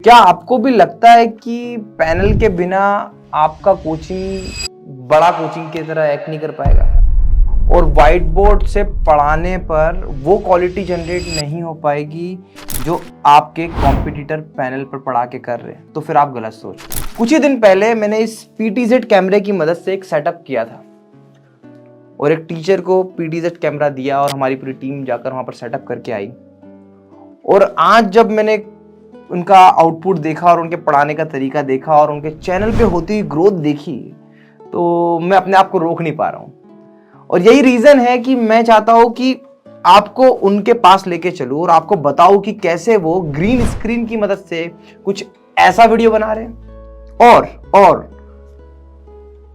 क्या आपको भी लगता है कि पैनल के बिना आपका कोचिंग बड़ा कोचिंग की तरह एक्ट नहीं कर पाएगा और व्हाइट बोर्ड से पढ़ाने पर वो क्वालिटी जनरेट नहीं हो पाएगी जो आपके कॉम्पिटिटर पैनल पर पढ़ा के कर रहे हैं? तो फिर आप गलत सोच रहे हैं। कुछ ही दिन पहले मैंने इस PTZ कैमरे की मदद से एक सेटअप किया था और एक टीचर को PTZ कैमरा दिया और हमारी पूरी टीम जाकर वहां पर सेटअप करके आई। और आज जब मैंने उनका आउटपुट देखा और उनके पढ़ाने का तरीका देखा और उनके चैनल पे होती हुई ग्रोथ देखी तो मैं अपने आप को रोक नहीं पा रहा हूं। और यही रीजन है कि मैं चाहता हूं कि आपको उनके पास लेके चलूं और आपको बताऊं कि कैसे वो ग्रीन स्क्रीन की मदद से कुछ ऐसा वीडियो बना रहे हैं और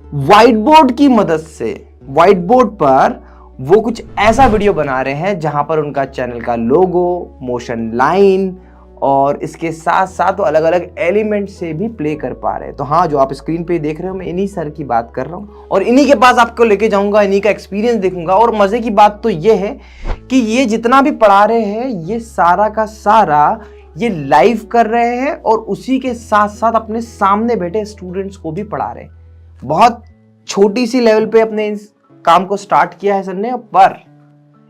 व्हाइट बोर्ड की मदद से व्हाइट बोर्ड पर वो कुछ ऐसा वीडियो बना रहे हैं जहां पर उनका चैनल का लोगो, मोशन लाइन और इसके साथ साथ वो अलग अलग एलिमेंट से भी प्ले कर पा रहे हैं। तो हाँ, जो आप स्क्रीन पे देख रहे हो मैं इन्हीं सर की बात कर रहा हूँ और इन्हीं के पास आपको लेके जाऊंगा, इन्हीं का एक्सपीरियंस देखूंगा। और मजे की बात तो ये है कि ये जितना भी पढ़ा रहे हैं ये सारा का सारा ये लाइव कर रहे हैं और उसी के साथ साथ अपने सामने बैठे स्टूडेंट्स को भी पढ़ा रहे हैं। बहुत छोटी सी लेवल पे अपने इस काम को स्टार्ट किया है सर ने, पर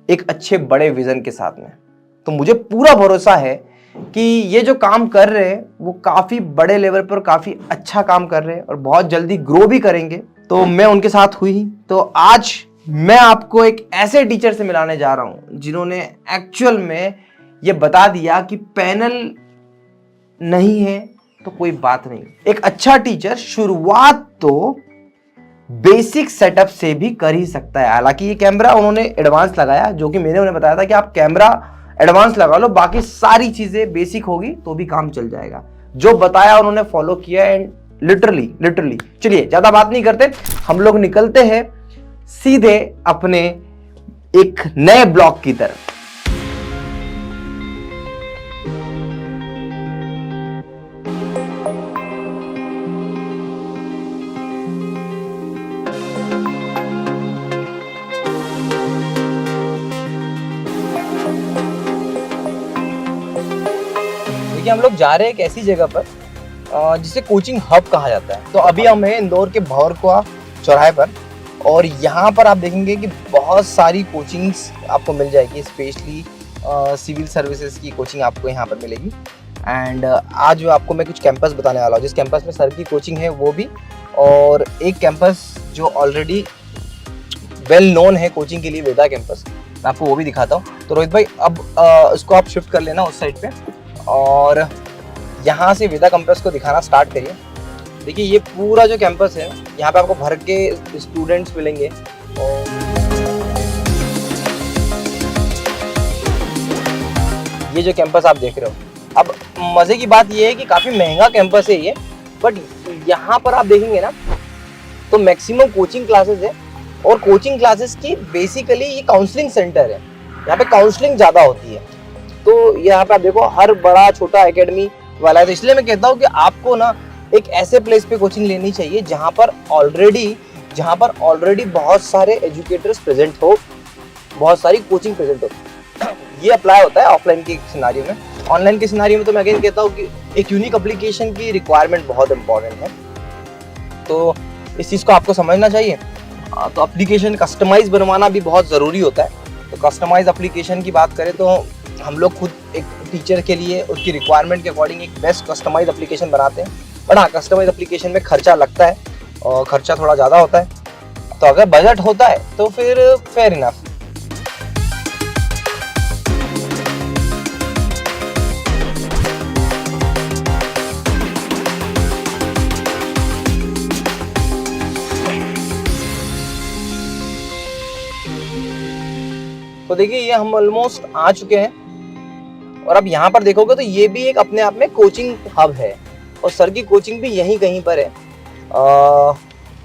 एक अच्छे बड़े विजन के साथ में। तो मुझे पूरा भरोसा है कि ये जो काम कर रहे हैं वो काफी बड़े लेवल पर काफी अच्छा काम कर रहे हैं और बहुत जल्दी ग्रो भी करेंगे। तो मैं उनके साथ हुई। तो आज मैं आपको एक ऐसे टीचर से मिलाने जा रहा हूं जिन्होंने एक्चुअल में ये बता दिया कि पैनल नहीं है तो कोई बात नहीं। एक अच्छा टीचर शुरुआत तो बेसिक सेटअप से भी कर ही सकता है। हालांकि ये कैमरा उन्होंने एडवांस लगाया, जो कि मैंने उन्हें बताया था कि आप कैमरा एडवांस लगा लो, बाकी सारी चीजें बेसिक होगी तो भी काम चल जाएगा। जो बताया उन्होंने फॉलो किया एंड लिटरली। चलिए ज्यादा बात नहीं करते, हम लोग निकलते हैं सीधे अपने एक नए ब्लॉग की तरफ। हम लोग जा रहे हैं एक ऐसी जगह पर जिसे कोचिंग हब कहा जाता है। तो अभी हम हैं इंदौर के भौरकुआ चौराहे पर और यहाँ पर आप देखेंगे कि बहुत सारी कोचिंग्स आपको मिल जाएगी, स्पेशली सिविल सर्विसेज की कोचिंग आपको यहाँ पर मिलेगी। एंड आज आपको मैं कुछ कैंपस बताने वाला हूँ, जिस कैंपस में सर की कोचिंग है वो भी, और एक कैंपस जो ऑलरेडी वेल नोन है कोचिंग के लिए, वेदा कैंपस, मैं आपको वो भी दिखाता हूँ। तो रोहित भाई अब उसको आप शिफ्ट कर लेना उस साइड पे और यहाँ से वेदा कैंपस को दिखाना स्टार्ट करिए। देखिए ये पूरा जो कैंपस है यहाँ पे आपको भर के स्टूडेंट्स मिलेंगे और ये जो कैंपस आप देख रहे हो, अब मजे की बात ये है कि काफी महंगा कैंपस है ये, बट यहाँ पर आप देखेंगे ना तो मैक्सिमम कोचिंग क्लासेस है और कोचिंग क्लासेस की बेसिकली ये काउंसलिंग सेंटर है, यहाँ पे काउंसलिंग ज्यादा होती है। तो यहाँ पे आप देखो हर बड़ा छोटा एकेडमी वाला है। तो इसलिए मैं कहता हूँ कि आपको ना एक ऐसे प्लेस पे कोचिंग लेनी चाहिए जहाँ पर ऑलरेडी बहुत सारे एजुकेटर्स प्रेजेंट हो, बहुत सारी कोचिंग प्रेजेंट हो। ये अप्लाई होता है ऑफलाइन के सिनारियो में। ऑनलाइन के सिनारियो में तो मैं अगेन कहता हूँ कि एक यूनिक एप्लीकेशन की रिक्वायरमेंट बहुत इंपॉर्टेंट है, तो इस चीज़ को आपको समझना चाहिए। तो एप्लीकेशन कस्टमाइज बनवाना भी बहुत ज़रूरी होता है। तो कस्टमाइज एप्लीकेशन की बात करें तो हम लोग खुद एक टीचर के लिए उसकी रिक्वायरमेंट के अकॉर्डिंग एक बेस्ट कस्टमाइज एप्लीकेशन बनाते हैं। बट हाँ, कस्टमाइज एप्लीकेशन में खर्चा लगता है और खर्चा थोड़ा ज़्यादा होता है। तो अगर बजट होता है तो फिर फेयर इनफ। तो देखिए ये हम ऑलमोस्ट आ चुके हैं और अब यहाँ पर देखोगे तो ये भी एक अपने आप में कोचिंग हब है और सर की कोचिंग भी यहीं कहीं पर है।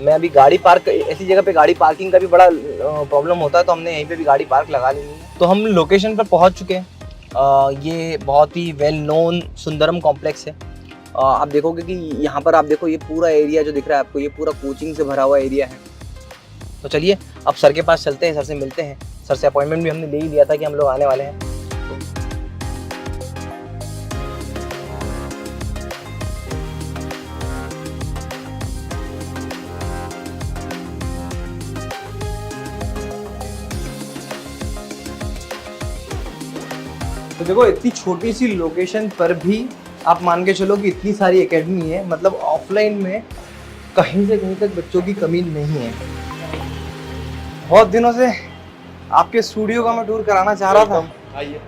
मैं अभी गाड़ी पार्क, ऐसी जगह पे गाड़ी पार्किंग का भी बड़ा प्रॉब्लम होता है, तो हमने यहीं पे भी गाड़ी पार्क लगा ली है। तो हम लोकेशन पर पहुँच चुके हैं। ये बहुत ही वेल नोन सुंदरम कॉम्प्लेक्स है। आप देखोगे कि यहाँ पर आप देखो ये पूरा एरिया जो दिख रहा है आपको, ये पूरा कोचिंग से भरा हुआ एरिया है। तो चलिए अब सर के पास चलते हैं, सर से मिलते हैं। सर से अपॉइंटमेंट भी हमने ले ही लिया था कि हम लोग आने वाले हैं। देखो इतनी छोटी सी लोकेशन पर भी आप मान के चलो कि इतनी सारी एकेडमी है, मतलब ऑफलाइन में कहीं से कहीं तक बच्चों की कमी नहीं है। बहुत दिनों से आपके स्टूडियो का मैं टूर कराना चाह रहा था, आइए।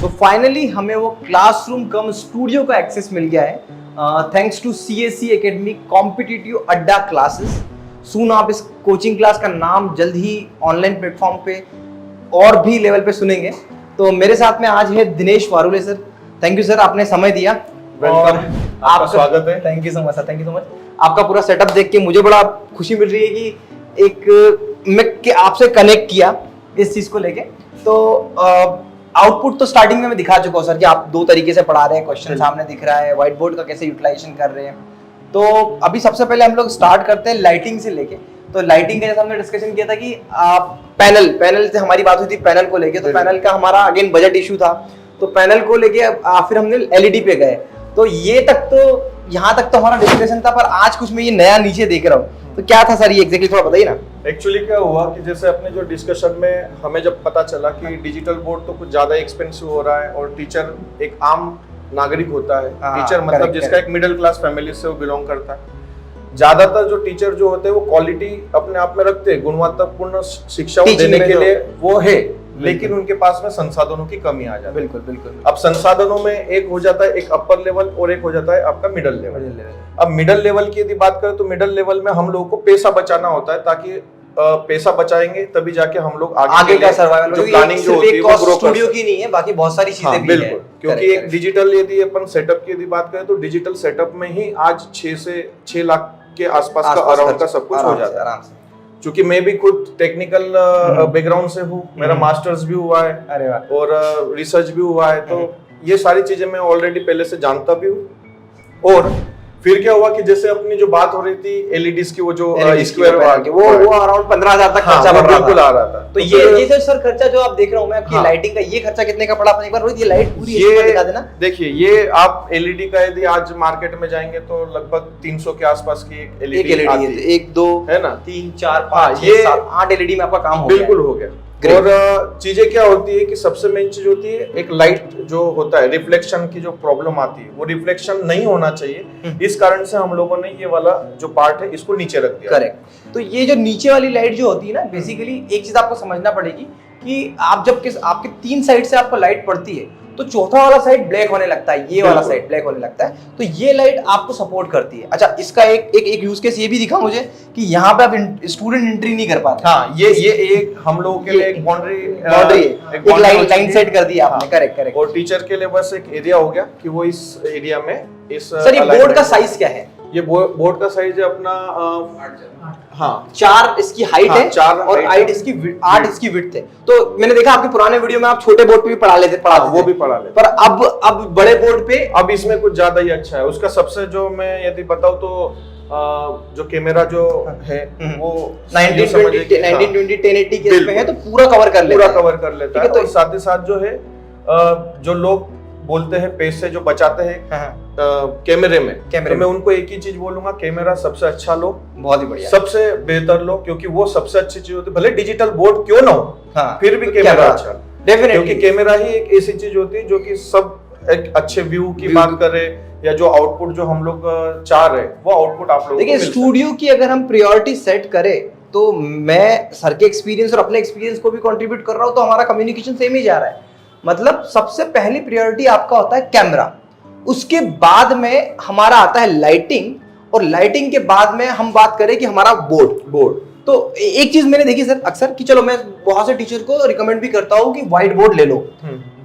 तो फाइनली हमें वो क्लासरूम कम स्टूडियो का एक्सेस मिल गया है, thanks to CSC academy competitive Adda classes. Soon आप इस कोचिंग क्लास का नाम जल्द ही ऑनलाइन प्लेटफॉर्म पे और भी लेवल पे सुनेंगे। तो मेरे साथ में आज है Dinesh Warule sir. Thank you sir, आपने समय दिया। वेलकम, आपका स्वागत है। Thank you so much sir, thank you so much. आपका पूरा सेटअप देख के मुझे बड़ा खुशी मिल रही है कि मैं आपसे कनेक्ट किया इस चीज को लेके। तो आउटपुट तो स्टार्टिंग में मैं दिखा चुका हूँ सर कि आप दो तरीके से पढ़ा रहे हैं, क्वेश्चन सामने दिख रहा है, व्हाइट बोर्ड का कैसे यूटिलाइजेशन कर रहे हैं। तो अभी सबसे पहले हम लोग स्टार्ट करते हैं लाइटिंग से लेके। तो लाइटिंग का जैसा हमने डिस्कशन किया था कि पैनल से हमारी बात हुई थी पैनल को लेके, तो पैनल का हमारा अगेन बजट इशू था, तो पैनल को लेके फिर हमने LED पे गए। तो ये तक तो यहाँ तक तो हमारा डिस्कशन था, पर आज कुछ मैं ये नया नीचे देख रहा हूँ। तो क्या था सर ये एग्जैक्टली, थोड़ा बताइए ना। एक्चुअली क्या हुआ कि जैसे अपने जो डिस्कशन में हमें जब पता चला कि डिजिटल बोर्ड तो कुछ ज्यादा एक्सपेंसिव हो रहा है और टीचर एक आम नागरिक होता है, टीचर मतलब जिसका एक मिडिल क्लास फैमिली से वो बिलोंग करता है। ज्यादातर जो टीचर जो होते हैं वो क्वालिटी अपने आप में रखते हैं, गुणवत्तापूर्ण शिक्षा देने के लिए वो है, लेकिन उनके पास में संसाधनों की कमी आ जाती है। बिल्कुल बिल्कुल। अब संसाधनों में एक हो जाता है एक अपर लेवल और एक हो जाता है आपका मिडिल लेवल। अब मिडिल लेवल की यदि बात करें तो मिडिल लेवल में हम लोगों को पैसा बचाना होता है, ताकि पैसा बचाएंगे तभी जाके हम लोग आगे का सर्वाइवल जो प्लानिंग जो होती है वो ग्रो स्टूडियो की नहीं है, बाकी बहुत सारी चीजें भी है। क्योंकि एक डिजिटल यदि अपन सेटअप की यदि बात करें तो डिजिटल सेटअप में ही आज 6 से 6 लाख के आसपास का अराउंड का सब कुछ हो जाता है आराम से। क्योंकि मैं भी खुद टेक्निकल बैकग्राउंड से हूँ, मेरा मास्टर्स भी हुआ है, अरे वाह, और रिसर्च भी हुआ है, तो ये सारी चीजें मैं ऑलरेडी पहले से जानता भी हूँ। और फिर क्या हुआ कि जैसे अपनी जो बात हो रही थी LEDs की, वो जो स्क्वायर वो अराउंड 15,000 तक खर्चा बिल्कुल आ रहा था। तो ये जो सर खर्चा जो आप देख रहा हूँ मैं आपकी लाइटिंग का, ये खर्चा कितने का पड़ा? एक बार रोहित ये लाइट पूरी ये दिखा देना। देखिए ये आप LED का यदि आज मार्केट में जाएंगे तो लगभग 300 के आसपास की एक LED आती है। 1 2 है ना, 3 4 5 6 7 8 LED में आपका काम हो गया, बिल्कुल हो गया। और चीजें क्या होती है कि सबसे मेन चीज होती है एक लाइट जो होता है, रिफ्लेक्शन की जो प्रॉब्लम आती है वो रिफ्लेक्शन नहीं होना चाहिए। इस कारण से हम लोगों ने ये वाला जो पार्ट है इसको नीचे रख दिया। करेक्ट। तो ये जो नीचे वाली लाइट जो होती है ना, बेसिकली एक चीज आपको समझना पड़ेगी कि आप जब आपके 3 साइड से आपको लाइट पड़ती है तो चौथा वाला साइड ब्लैक होने लगता है, ये वाला साइड ब्लैक होने लगता है, तो ये लाइट आपको सपोर्ट करती है। अच्छा, इसका एक यूज केस ये भी दिखा मुझे कि यहाँ पे आप स्टूडेंट एंट्री नहीं कर पाते। हाँ, ये एक हम लोगों के लिए एक बाउंड्री एक लाइन सेट कर दी आपने। करेक्ट। और टीचर के लिए बस एक एरिया हो गया कि वो इस एरिया में इस सर ये बोर्ड का साइज क्या है? ये बोर्ड का साइज है अपना 4 इसकी हाइट है, 4 और 8 इसकी विड्थ है। तो मैंने देखा आपके पुराने वीडियो में आप छोटे बोर्ड पे भी पढ़ा लेते वो भी पढ़ा लेते, पर अब बड़े बोर्ड पे अब इसमें कुछ ज्यादा ही अच्छा है। उसका सबसे जो मैं यदि बताऊं तो जो कैमरा जो है वो 1920 1080 के इसमें है, तो पूरा कवर कर लेता है। तो साथ ही साथ जो है जो लोग बोलते हैं पैसे जो बचाते हैं कैमरे में, तो मैं उनको एक ही चीज बोलूंगा, कैमरा सबसे अच्छा लो, बहुत ही बढ़िया, सबसे बेहतर लो, क्योंकि वो सबसे अच्छी चीज होती है। भले डिजिटल बोर्ड क्यों ना हो, फिर भी कैमरा अच्छा, डेफिनेटली, क्योंकि कैमरा ही एक ऐसी चीज होती है जो कि सब एक अच्छे व्यू की बात करे या जो आउटपुट जो हम लोग चाह रहे हैं वो आउटपुट आप लोग देखिए। स्टूडियो की अगर हम प्रायोरिटी सेट करें तो मैं सर के एक्सपीरियंस और अपने एक्सपीरियंस को भी कंट्रीब्यूट कर रहा हूं, तो हमारा कम्युनिकेशन सेम ही जा रहा है। मतलब सबसे पहली प्रायोरिटी आपका होता है कैमरा, उसके बाद में हमारा आता है लाइटिंग, और लाइटिंग के बाद में हम बात करें कि हमारा बोर्ड। तो एक चीज मैंने देखी सर अक्सर कि चलो मैं बहुत से टीचर को रिकमेंड भी करता हूँ कि व्हाइट बोर्ड ले लो,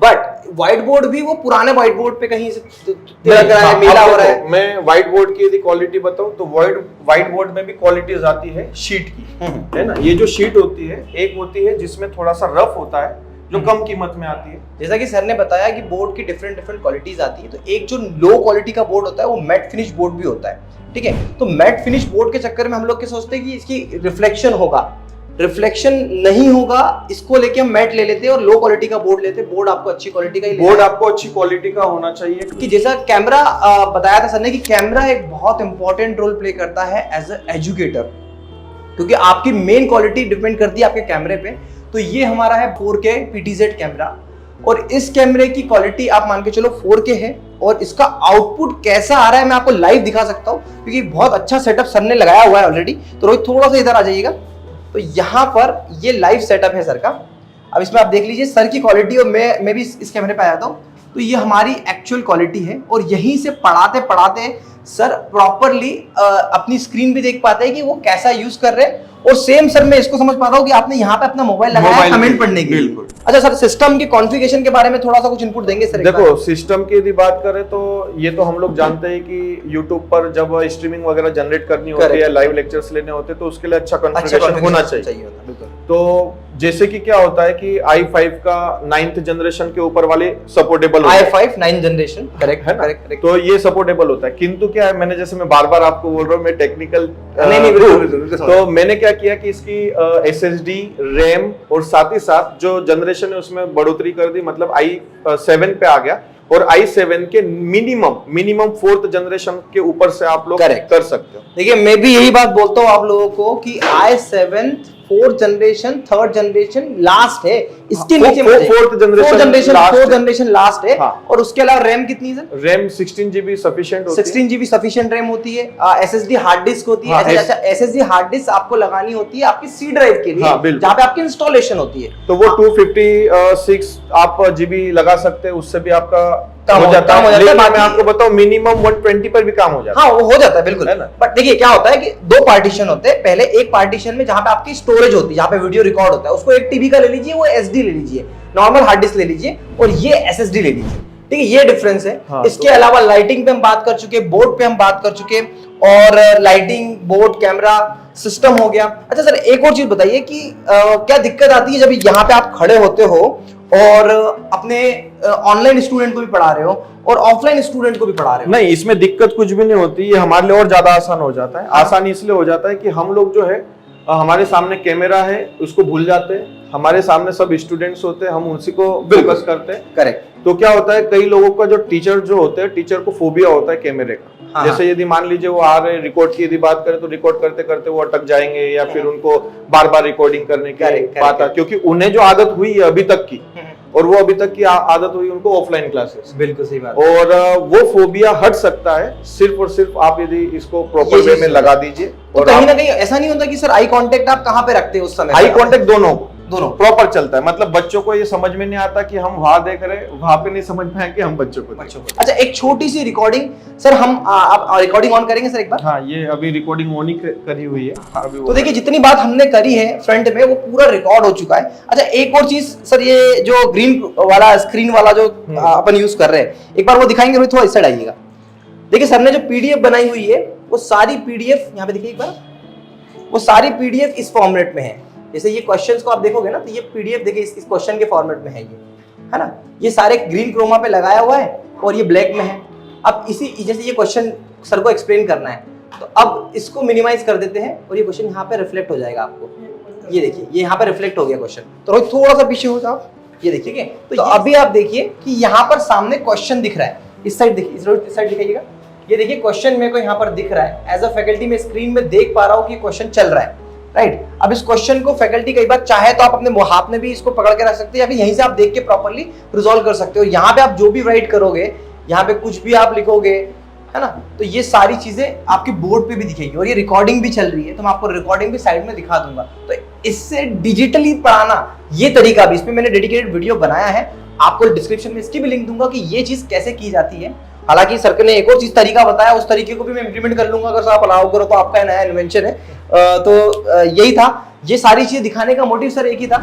बट व्हाइट बोर्ड भी वो पुराने व्हाइट बोर्ड पे कहीं से मेला हो रहा है। मैं व्हाइट बोर्ड की यदि क्वालिटी बताऊं तो व्हाइट बोर्ड में भी क्वालिटीज आती है शीट की, है ना। ये जो शीट होती है, एक होती है जिसमें थोड़ा सा रफ होता है जो कम कीमत में आती है। जैसा कि सर ने बताया कि बोर्ड की डिफरेंट क्वालिटीज आती है, तो एक जो लो क्वालिटी का बोर्ड होता है वो मैट फिनिश बोर्ड भी होता है, ठीक है। तो मैट फिनिश बोर्ड के चक्कर में हम लोग क्या सोचते हैं कि इसकी रिफ्लेक्शन होगा, रिफ्लेक्शन नहीं होगा, इसको लेके हम मैट ले लेते हैं और लो क्वालिटी का बोर्ड लेते हैं। बोर्ड आपको अच्छी क्वालिटी का ही बोर्ड आपको अच्छी क्वालिटी का होना चाहिए, कि जैसा कैमरा बताया था सर ने कि कैमरा एक बहुत इंपॉर्टेंट रोल प्ले करता है एज ए एजुकेटर, क्योंकि आपकी मेन क्वालिटी डिपेंड करती है आपके कैमरे पे। तो ये हमारा है 4K PTZ कैमरा। और इस कैमरे की क्वालिटी आप मान के चलो 4K है, और इसका आउटपुट कैसा आ रहा है मैं आपको लाइव दिखा सकता हूँ, क्योंकि बहुत अच्छा सेटअप सर ने लगाया हुआ है ऑलरेडी। तो रोहित थोड़ा सा इधर आ जाइएगा। तो यहाँ पर ये लाइव सेटअप है सर का। अब इसमें आप देख लीजिए सर की क्वालिटी, और मैं भी इस कैमरे पे आ जाता हूँ। तो ये हमारी एक्चुअल क्वालिटी है, और यहीं से पढ़ाते पढ़ाते सर प्रॉपरली अपनी स्क्रीन भी देख पाते हैं कि वो कैसा यूज कर रहे हैं, और सेम सर मैं इसको समझ पाता हूँ कि आपने यहाँ पे अपना मोबाइल लगाया है कमेंट पढ़ने के लिए। अच्छा सर, सिस्टम की कॉन्फ़िगरेशन के बारे में थोड़ा सा कुछ इनपुट देंगे सर? देखो, सिस्टम की यदि बात करें तो ये तो हम लोग जानते हैं कि YouTube पर जब स्ट्रीमिंग वगैरह जनरेट करनी होती है, लाइव लेक्चर्स लेने होते हैं, तो उसके लिए अच्छा कॉन्फ़िगरेशन होना चाहिए। तो जैसे कि क्या होता है कि i5 का 9th जनरेशन के ऊपर वाले supportable i5 9th generation, correct है ना? करेक्ट। तो ये सपोर्टेबल होता है, किंतु क्या है, मैंने जैसे मैं बार बार आपको बोल रहा हूँ, मैं टेक्निकल तो मैंने क्या किया कि इसकी SSD, रैम और साथ ही साथ जो जनरेशन है उसमें बढ़ोतरी कर दी, मतलब i7 पे आ गया, और i7 के मिनिमम 4th जनरेशन के ऊपर से आप लोग कर सकते हो। देखिए मैं भी यही बात बोलता हूँ आप लोगों को कि i7 4th generation 3rd generation last है, इसके नीचे 4th जनरेशन लास्ट है। और उसके अलावा रैम कितनी है? रैम 16GB सफिशिएंट होती है। 16GB सफिशिएंट रैम होती है। SSD हार्ड डिस्क होती है। अच्छा, SSD हार्ड डिस्क आपको लगानी होती है आपकी C ड्राइव के लिए, जहाँ पे आपकी इंस्टॉलेशन होती है। तो वो 256 आप GB लगा सकते हैं, उससे भी आपका हो जाता है। लेकिन मैं आपको बताऊं, मिनिमम 120 पर भी काम हो जाता है। हाँ, वो हो जाता है बिल्कुल, है ना? बट देखिए क्या होता है कि दो पार्टीशन होते हैं। पहले एक पार्टीशन में जहाँ पे आपकी स्टोरेज होती है, जहाँ पे वीडियो रिकॉर्ड होता है, उसको 1 TB का ले लीजिए, वो SD ले लीजिए, नॉर्मल हार्ड डिस्क ले लीजिए, और ये SSD ले लीजिए। ठीक है, ये डिफरेंस है। हाँ, इसके अलावा लाइटिंग पे हम बात कर चुके, बोर्ड पे हम बात कर चुके, और लाइटिंग, बोर्ड, कैमरा सिस्टम हो गया। अच्छा सर, एक और चीज बताइए कि क्या दिक्कत आती है जब यहाँ पे आप खड़े होते हो और अपने ऑनलाइन स्टूडेंट को भी पढ़ा रहे हो और ऑफलाइन स्टूडेंट को भी पढ़ा रहे हो? नहीं, इसमें दिक्कत कुछ भी नहीं होती, ये हमारे लिए और ज्यादा आसान हो जाता है। आसान इसलिए हो जाता है कि हम लोग जो है, हमारे सामने कैमरा है, उसको भूल जाते हैं, हमारे सामने सब स्टूडेंट्स होते हैं, हम उसी को फोकस करते हैं। करेक्ट। तो क्या होता है, कई लोगों का जो टीचर जो होते हैं, टीचर को फोबिया होता है कैमरे का। हाँ, जैसे यदि मान लीजिए वो आ रहे रिकॉर्ड की यदि बात करें, तो रिकॉर्ड करते करते वो अटक जाएंगे, या फिर उनको बार बार रिकॉर्डिंग करने की बात है, क्योंकि उन्हें जो आदत हुई है अभी तक की, और वो अभी तक की आदत हुई उनको ऑफलाइन क्लासेस। बिल्कुल सही बात। और वो फोबिया हट सकता है सिर्फ और सिर्फ आप यदि इसको प्रॉपर वे में लगा दीजिए। तो कहीं ना कहीं ऐसा नहीं होता कि सर आई कांटेक्ट आप कहाँ पे रखते हैं उस समय? आई कांटेक्ट दोनों प्रॉपर चलता है, मतलब बच्चों को ये समझ में नहीं आता कि हम वहां देख रहे, वहां पे नहीं समझ में आया कि हम बच्चों को। अच्छा, एक छोटी सी रिकॉर्डिंग सर, हम आप रिकॉर्डिंग ऑन करेंगे सर एक बार? हाँ, ये अभी रिकॉर्डिंग ऑन ही करी हुई है। तो देखिए जितनी बात हमने करी है फ्रंट में, वो पूरा रिकॉर्ड हो चुका है। अच्छा, एक और चीज सर, ये जो ग्रीन वाला स्क्रीन वाला जो अपन यूज कर रहे हैं, एक बार वो दिखाएंगे, थोड़ा इस साइड आइएगा। देखिए सर ने जो PDF बनाई हुई है, वो सारी PDF यहाँ पे देखिए एक बार, वो सारी PDF इस फॉर्मेट में है। जैसे ये क्वेश्चंस को आप देखोगे ना, तो ये PDF देखिए इस क्वेश्चन के फॉर्मेट में है, ये है ना, ये सारे ग्रीन क्रोमा पे लगाया हुआ है और ये ब्लैक में है। अब इसी जैसे ये क्वेश्चन सर को एक्सप्लेन करना है, तो अब इसको मिनिमाइज कर देते हैं और ये क्वेश्चन यहाँ पे रिफ्लेक्ट हो जाएगा आपको। ये देखिए, ये यहाँ पे रिफ्लेक्ट हो गया क्वेश्चन। तो थोड़ा सा पीछे हो जाओ, ये देखिए। तो अभी आप देखिए कि यहाँ पर सामने क्वेश्चन दिख रहा है, इस साइड देखिए, इस साइड दिखाइएगा। ये देखिए क्वेश्चन मेरे को यहाँ पर दिख रहा है, एज अ फैकल्टी में स्क्रीन में देख पा रहा हूँ कि क्वेश्चन चल रहा है, राइट। अब इस क्वेश्चन को फैकल्टी कई बार चाहे तो आप अपने हाथ में भी इसको पकड़ के रख सकते हैं, या फिर यहीं से आप देख के प्रॉपर्ली रिजॉल्व कर सकते हो। यहाँ पे आप जो भी राइट करोगे, यहाँ पे कुछ भी आप लिखोगे, है ना, तो ये सारी चीजें आपके बोर्ड पे भी दिखेगी। और ये रिकॉर्डिंग भी चल रही है, तो मैं आपको रिकॉर्डिंग भी साइड में दिखा दूंगा। तो इससे डिजिटली पढ़ाना, ये तरीका भी, इसमें मैंने डेडिकेटेड वीडियो बनाया है, आपको डिस्क्रिप्शन में इसकी भी लिंक दूंगा कि ये चीज कैसे की जाती है। हालांकि सर ने एक और चीज तरीका बताया, उस तरीके को भी मैं इंप्लीमेंट कर लूंगा अगर आप अलाउ करो, तो आपका नया इन्वेंशन है। तो यही था, ये सारी चीजें दिखाने का मोटिव सर एक ही था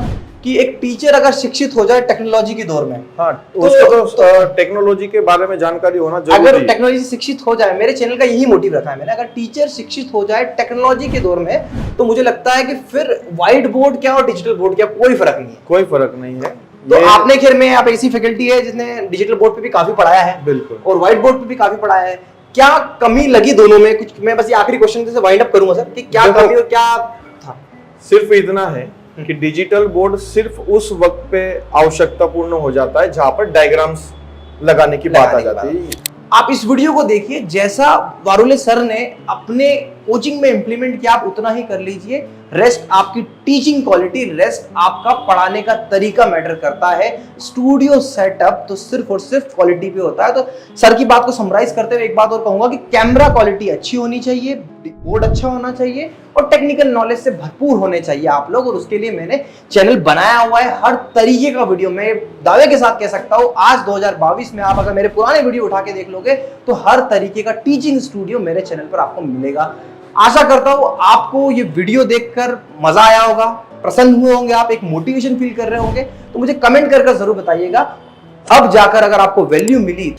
कि एक टीचर अगर शिक्षित हो जाए टेक्नोलॉजी के दौर में, हाँ, तो उसको तो टेक्नोलॉजी के बारे में जानकारी होना जरूरी है। अगर टेक्नोलॉजी शिक्षित हो जाए, मेरे चैनल का यही मोटिव रखा है मैंने, अगर टीचर शिक्षित हो जाए टेक्नोलॉजी के दौर में, तो मुझे लगता है कि फिर व्हाइट बोर्ड क्या और डिजिटल बोर्ड क्या कोई फर्क नहीं है। कोई फर्क नहीं है। तो आपने खैर में आप ऐसी फैकल्टी है जिसने डिजिटल बोर्ड पे भी काफी पढ़ाया है, बिल्कुल, और व्हाइट बोर्ड पे भी काफी पढ़ाया है। क्या कमी लगी दोनों में? कुछ मैं बस ये आखिरी क्वेश्चन से वाइंड अप करूंगा सर कि क्या कमी और क्या था? सिर्फ इतना है कि डिजिटल बोर्ड सिर्फ उस वक्त पे आवश्यकता पूर्ण हो जाता है जहां पर डायग्राम्स लगाने की बात आ जाती है। आप इस वीडियो को देखिए, जैसा वारुले सर ने अपने कोचिंग में इंप्लीमेंट किया आप उतना ही कर लीजिए। रेस्ट आपकी टीचिंग क्वालिटी, रेस्ट आपका पढ़ाने का तरीका मैटर करता है। स्टूडियो सेटअप तो सिर्फ और सिर्फ क्वालिटी पे होता है। तो सर की बात को समराइज करते हुए एक बात और कहूंगा कि कैमरा क्वालिटी अच्छी होनी चाहिए, बोर्ड अच्छा होना चाहिए और टेक्निकल नॉलेज से भरपूर होने चाहिए आप लोग। और उसके लिए मैंने चैनल बनाया हुआ है, हर तरीके का वीडियो मैं दावे के साथ कह सकता हूं। आज 2022 में आप अगर मेरे पुराने वीडियो उठा के देख लोगे तो हर तरीके का टीचिंग स्टूडियो मेरे चैनल पर आपको मिलेगा। आशा करता हूं आपको ये वीडियो देखकर मजा आया होगा, प्रसन्न हुए होंगे आप, एक मोटिवेशन फील कर रहे होंगे। तो मुझे कमेंट कर जरूर बताइएगा। अब जाकर अगर आपको वैल्यू मिली